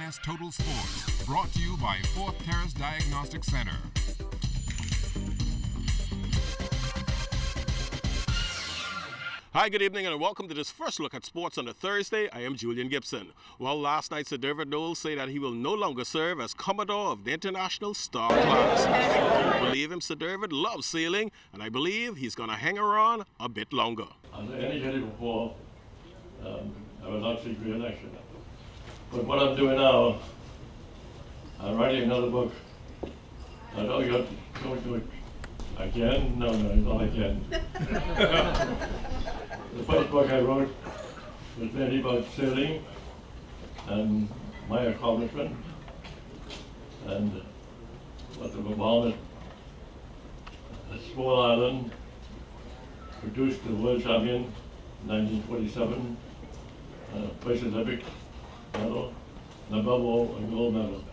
Advanced Total Sports, brought to you by Fourth Terrace Diagnostic Center. Hi, good evening, and welcome to this first look at sports on a Thursday. I am Julian Gibson. Well, last night Sir David Knowles said that he will no longer serve as Commodore of the International Star Class. I believe him, Sir David loves sailing, and I believe he's going to hang around a bit longer. As I indicated before, I will not seek re-election. But what I'm doing now, I'm writing another book. I know you don't do it again. No, not again. The first book I wrote was mainly about sailing and my accomplishment, and what the Bahamas, a small island, produced the world champion in 1947, First Olympic medal, and above all, a gold medal.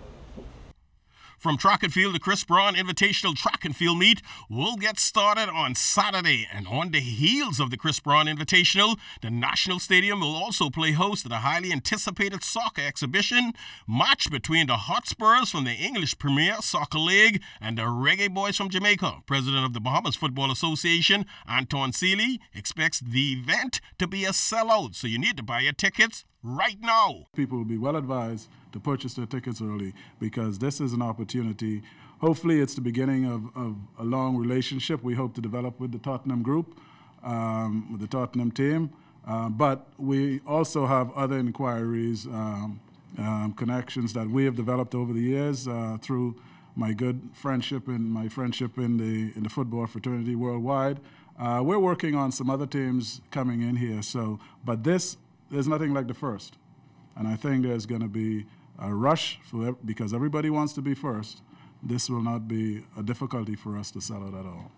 From track and field, the Chris Brown Invitational Track and Field Meet will get started on Saturday. And on the heels of the Chris Brown Invitational, the National Stadium will also play host to the highly anticipated soccer exhibition match between the Hotspurs from the English Premier Soccer League and the Reggae Boys from Jamaica. President of the Bahamas Football Association, Anthone, expects the event to be a sellout, so you need to buy your tickets right now. People will be well advised to purchase their tickets early because this is an opportunity. Hopefully it's the beginning of a long relationship we hope to develop with the Tottenham group, with the Tottenham team. But we also have other inquiries, connections that we have developed over the years through my good friendship and my friendship in the football fraternity worldwide. We're working on some other teams coming in here. But there's nothing like the first. And I think there's going to be a rush because everybody wants to be first. This will not be a difficulty for us to sell it at all.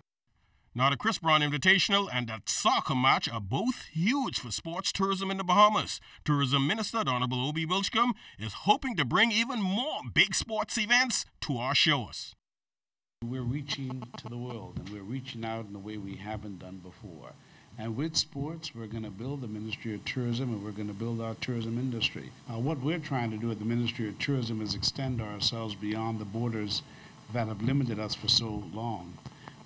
Now, the Chris Brown Invitational and that soccer match are both huge for sports tourism in the Bahamas. Tourism Minister, the Honorable Obi Wilchcombe, is hoping to bring even more big sports events to our shores. We're reaching to the world, and we're reaching out in a way we haven't done before. And with sports, we're going to build the Ministry of Tourism, and we're going to build our tourism industry. What we're trying to do at the Ministry of Tourism is extend ourselves beyond the borders that have limited us for so long.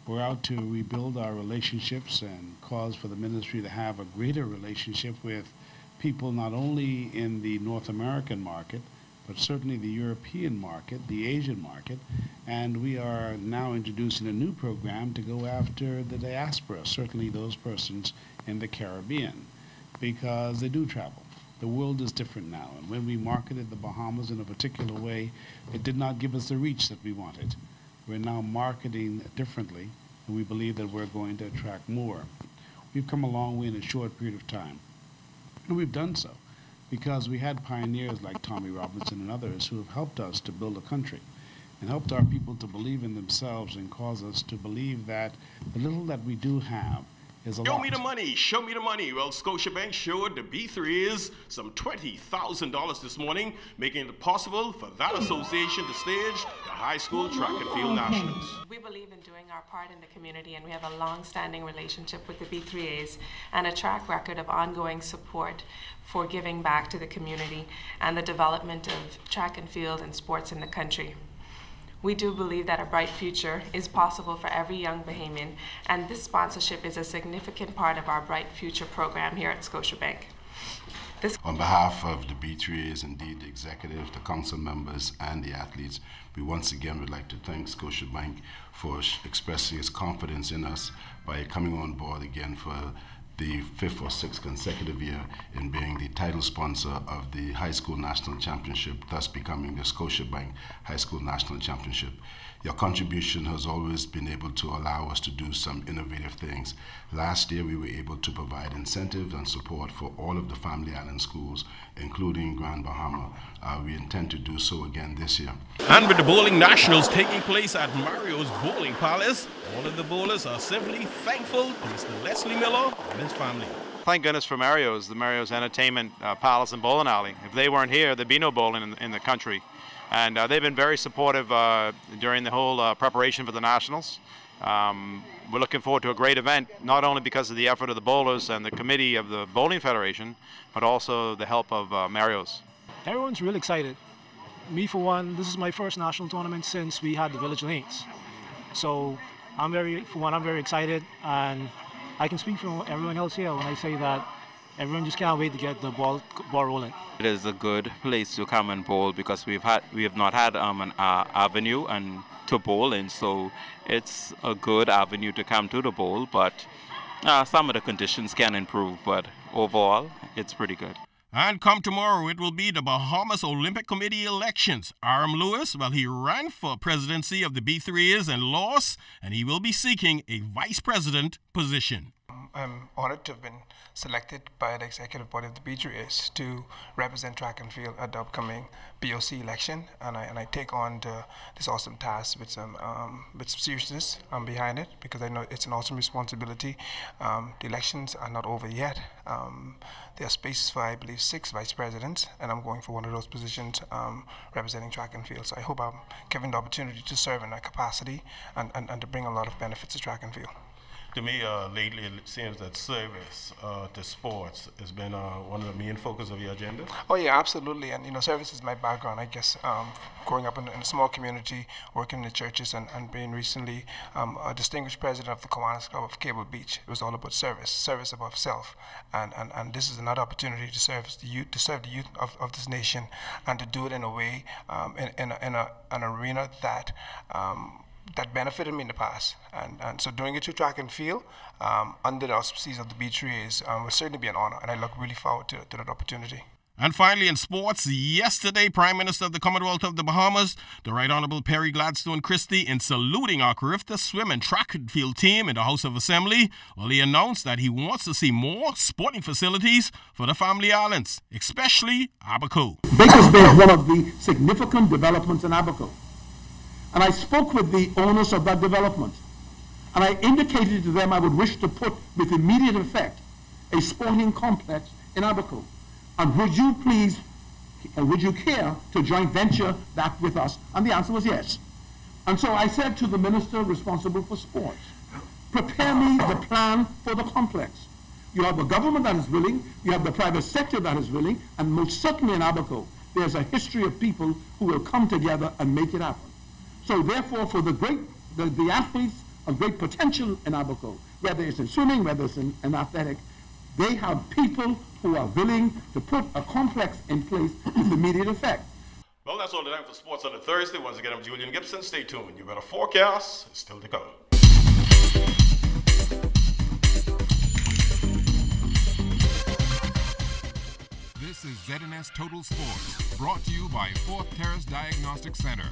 We're out to rebuild our relationships and cause for the ministry to have a greater relationship with people not only in the North American market, but certainly the European market, the Asian market, and we are now introducing a new program to go after the diaspora, certainly those persons in the Caribbean, because they do travel. The world is different now, and when we marketed the Bahamas in a particular way, it did not give us the reach that we wanted. We're now marketing differently, and we believe that we're going to attract more. We've come a long way in a short period of time, and we've done so because we had pioneers like Tommy Robinson and others who have helped us to build a country and helped our people to believe in themselves and cause us to believe that the little that we do have is a lot. Show me the money, show me the money. Well, Scotiabank showed the B3s some $20,000 this morning, making it possible for that association to stage the high school track and field nationals. We believe in doing our part in the community, and we have a long-standing relationship with the B3As and a track record of ongoing support for giving back to the community and the development of track and field and sports in the country. We do believe that a bright future is possible for every young Bahamian, and this sponsorship is a significant part of our Bright Future program here at Scotiabank. On behalf of the B3As, indeed the executives, the council members, and the athletes, we once again would like to thank Scotiabank for expressing its confidence in us by coming on board again for the 5th or 6th consecutive year in being the title sponsor of the High School National Championship, thus becoming the Scotiabank High School National Championship. Your contribution has always been able to allow us to do some innovative things. Last year we were able to provide incentives and support for all of the Family Island schools, including Grand Bahama. We intend to do so again this year. And with the bowling nationals taking place at Mario's Bowling Palace, all of the bowlers are simply thankful to Mr. Leslie Miller and his family. Thank goodness for Mario's, the Mario's Entertainment Palace and Bowling Alley. If they weren't here, there'd be no bowling in the country. And they've been very supportive during the whole preparation for the Nationals. We're looking forward to a great event, not only because of the effort of the bowlers and the committee of the Bowling Federation, but also the help of Mario's. Everyone's really excited. me for one, this is my first national tournament since we had the Village Lanes. So I'm very excited, and I can speak for everyone else here when I say that everyone just can't wait to get the ball rolling. It is a good place to come and bowl because we have not had an avenue and to bowl in, so it's a good avenue to come to the bowl. But some of the conditions can improve, but overall, it's pretty good. And come tomorrow, it will be the Bahamas Olympic Committee elections. Aram Lewis, well, he ran for presidency of the B3As and lost, and he will be seeking a vice president position. I'm honored to have been selected by the executive body of the B3As to represent track and field at the upcoming BOC election, and I take on this awesome task with some seriousness behind it, because I know it's an awesome responsibility. The elections are not over yet. There are spaces for, I believe, 6 vice presidents, and I'm going for one of those positions representing track and field. So I hope I'm given the opportunity to serve in that capacity and to bring a lot of benefits to track and field. To me, lately, it seems that service to sports has been one of the main focus of your agenda. Oh yeah, absolutely. And service is my background, I guess. Growing up in a small community, working in the churches, and being recently a distinguished president of the Kiwanis Club of Cable Beach. It was all about service above self. And this is another opportunity to serve the youth of this nation, and to do it in a way, in an arena that benefited me in the past, and so doing it through track and field under the auspices of the B3As will certainly be an honor, and I look really forward to that opportunity. And finally, in sports, yesterday, Prime Minister of the Commonwealth of the Bahamas, the Right Honourable Perry Gladstone Christie, in saluting our Carifta swim and track and field team in the House of Assembly, well, he announced that he wants to see more sporting facilities for the family islands, especially Abaco. Baker's Bay is one of the significant developments in Abaco. And I spoke with the owners of that development, and I indicated to them I would wish to put with immediate effect a sporting complex in Abaco. And would you please, or would you care to joint venture that with us? And the answer was yes. And so I said to the minister responsible for sports, prepare me the plan for the complex. You have a government that is willing, you have the private sector that is willing, and most certainly in Abaco, there's a history of people who will come together and make it happen. So therefore, for the athletes of great potential in Abaco, whether it's in swimming, whether it's in athletic, they have people who are willing to put a complex in place with immediate effect. Well, that's all the time for sports on a Thursday. Once again, I'm Julian Gibson. Stay tuned. You got a forecast. It's still to come. This is ZNS Total Sports, brought to you by Fourth Terrace Diagnostic Center.